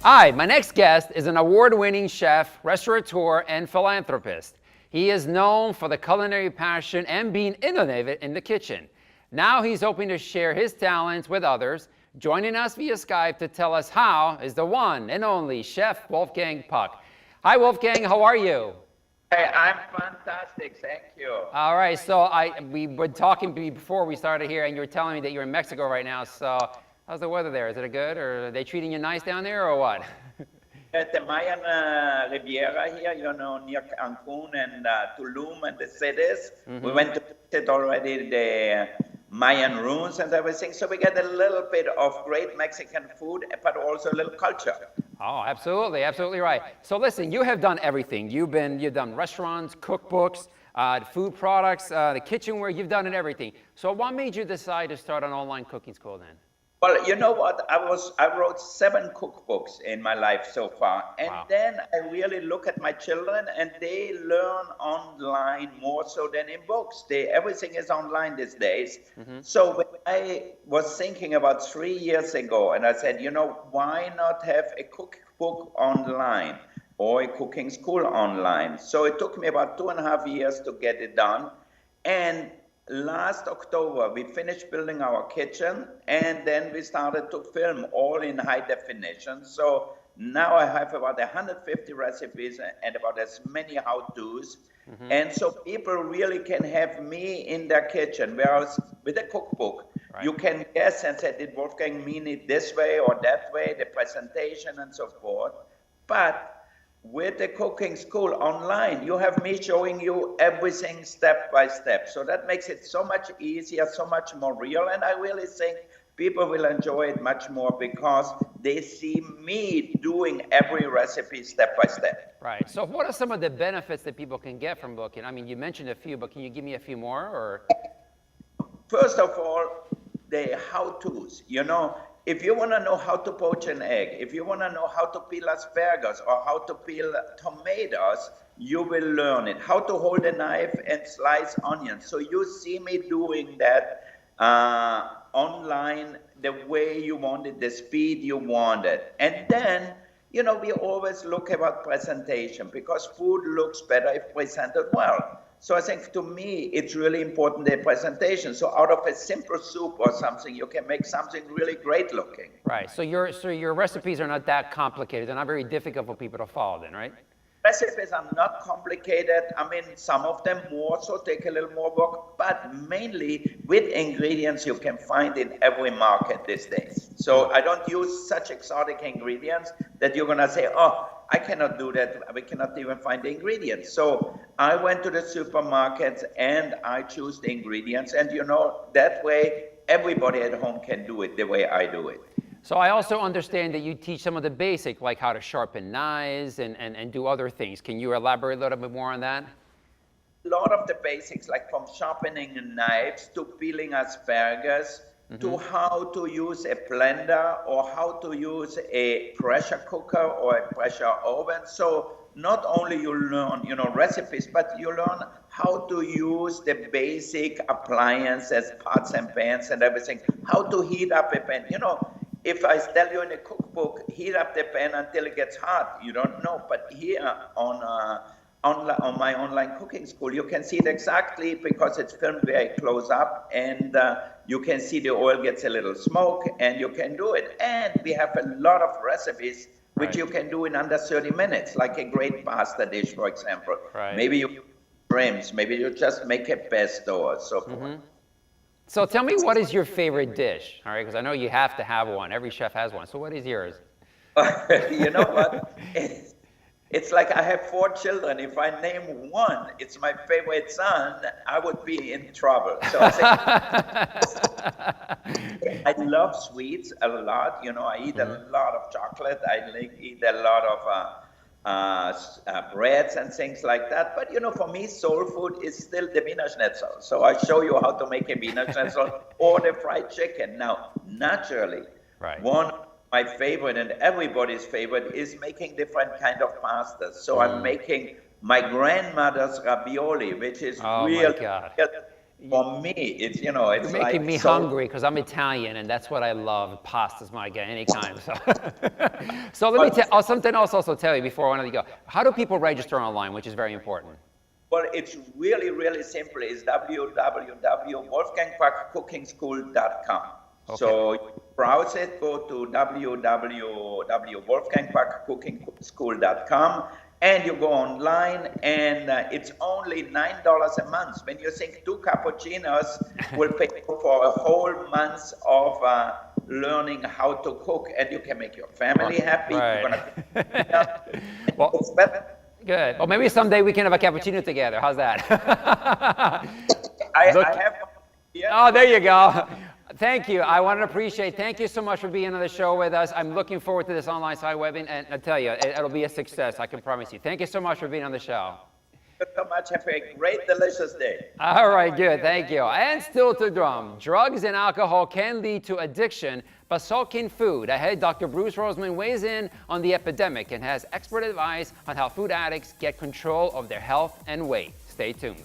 Hi, my next guest is an award-winning chef, restaurateur, and philanthropist. He is known for the culinary passion and being innovative in the kitchen. Now he's hoping to share his talents with others. Joining us via Skype to tell us how is the one and only Chef Wolfgang Puck. Hi, Wolfgang, how are you? Hey, I'm fantastic, thank you. All right, so we were talking before we started here, and you were telling me that you're in Mexico right now, so how's the weather there? Is it good, or are they treating you nice down there, or what? At the Mayan Riviera here, near Cancun and Tulum and the cities. We went to visit already the Mayan ruins and everything, so we get a little bit of great Mexican food, but also a little culture. Oh, absolutely, absolutely right. So listen, you have done everything. You've done restaurants, cookbooks, food products, the kitchenware. You've done it everything. So what made you decide to start an online cooking school then? Well, you know what? I wrote 7 cookbooks in my life so far, and then I really look at my children, and they learn online more so than in books. Everything is online these days. So when I was thinking about 3 years ago, and I said, why not have a cookbook online or a cooking school online? So it took me about 2.5 years to get it done, and last October, we finished building our kitchen, and then we started to film all in high definition. So now I have about 150 recipes and about as many how-tos. And so people really can have me in their kitchen, whereas with a cookbook, you can guess and say, did Wolfgang mean it this way or that way, the presentation and so forth. But with the cooking school online, you have me showing you everything step by step. So that makes it so much easier, so much more real. And I really think people will enjoy it much more because they see me doing every recipe step by step. Right. So what are some of the benefits that people can get from booking? I mean, you mentioned a few, but can you give me a few more? Or first of all, the how-tos. If you want to know how to poach an egg, if you want to know how to peel asparagus or how to peel tomatoes, you will learn it. How to hold a knife and slice onions. So you see me doing that online the way you want it, the speed you want it. And then, we always look about presentation because food looks better if presented well. So I think to me, it's really important, the presentation. So out of a simple soup or something, you can make something really great looking. Right, so your recipes are not that complicated. They're not very difficult for people to follow then, right? Recipes are not complicated. I mean, some of them more so take a little more work, but mainly with ingredients you can find in every market these days. So I don't use such exotic ingredients that you're gonna say, oh, I cannot do that. We cannot even find the ingredients. So I went to the supermarkets and I choose the ingredients. And that way everybody at home can do it the way I do it. So I also understand that you teach some of the basic, like how to sharpen knives and do other things. Can you elaborate a little bit more on that? A lot of the basics, like from sharpening knives to peeling asparagus, to how to use a blender or how to use a pressure cooker or a pressure oven. So not only you learn, recipes, but you learn how to use the basic appliances, pots and pans and everything, how to heat up a pan. If I tell you in a cookbook, heat up the pan until it gets hot, you don't know. But here on my online cooking school, you can see it exactly because it's filmed very close up, and you can see the oil gets a little smoke, and you can do it. And we have a lot of recipes which you can do in under 30 minutes, like a great pasta dish, for example. Maybe you shrimps, maybe you just make a pesto or so forth. So tell me, what is your favorite dish? All right, because I know you have to have one. Every chef has one. So what is yours? You know what? It's like I have 4 children. If I name one, it's my favorite son, I would be in trouble. So I love sweets a lot. I eat a lot of chocolate. I eat a lot of breads and things like that. But, for me, soul food is still the Wiener Schnitzel. So I show you how to make a Wiener Schnitzel or the fried chicken. Now, naturally, one of my favorite and everybody's favorite is making different kind of pastas. So I'm making my grandmother's ravioli, which is my God. For me, it's, you know, it's You're making like me so. hungry because I'm Italian and that's what I love. Pasta's my guy anytime. So, so let me tell something else. Also tell you before I let you go. How do people register online, which is very important? Well, it's really, really simple. It's www.wolfgangquackcookingschool.com. Okay. So you browse it, go to www.wolfgangquackcookingschool.com, and you go online, and it's only $9 a month. When you think 2 cappuccinos will pay for a whole month of learning how to cook, and you can make your family happy. Right. You're gonna Well, it's better. good. Well, maybe someday we can have a cappuccino together. How's that? I Look- have. Yeah. Oh, there you go. Thank you. I want to appreciate. Thank you so much for being on the show with us. I'm looking forward to this online side webbing, and I tell you, it'll be a success. I can promise you. Thank you so much for being on the show. Thank you so much. Have a great, delicious day. All right, good. Thank you. And still to drum. Drugs and alcohol can lead to addiction, but so can food. Ahead, Dr. Bruce Roseman weighs in on the epidemic and has expert advice on how food addicts get control of their health and weight. Stay tuned.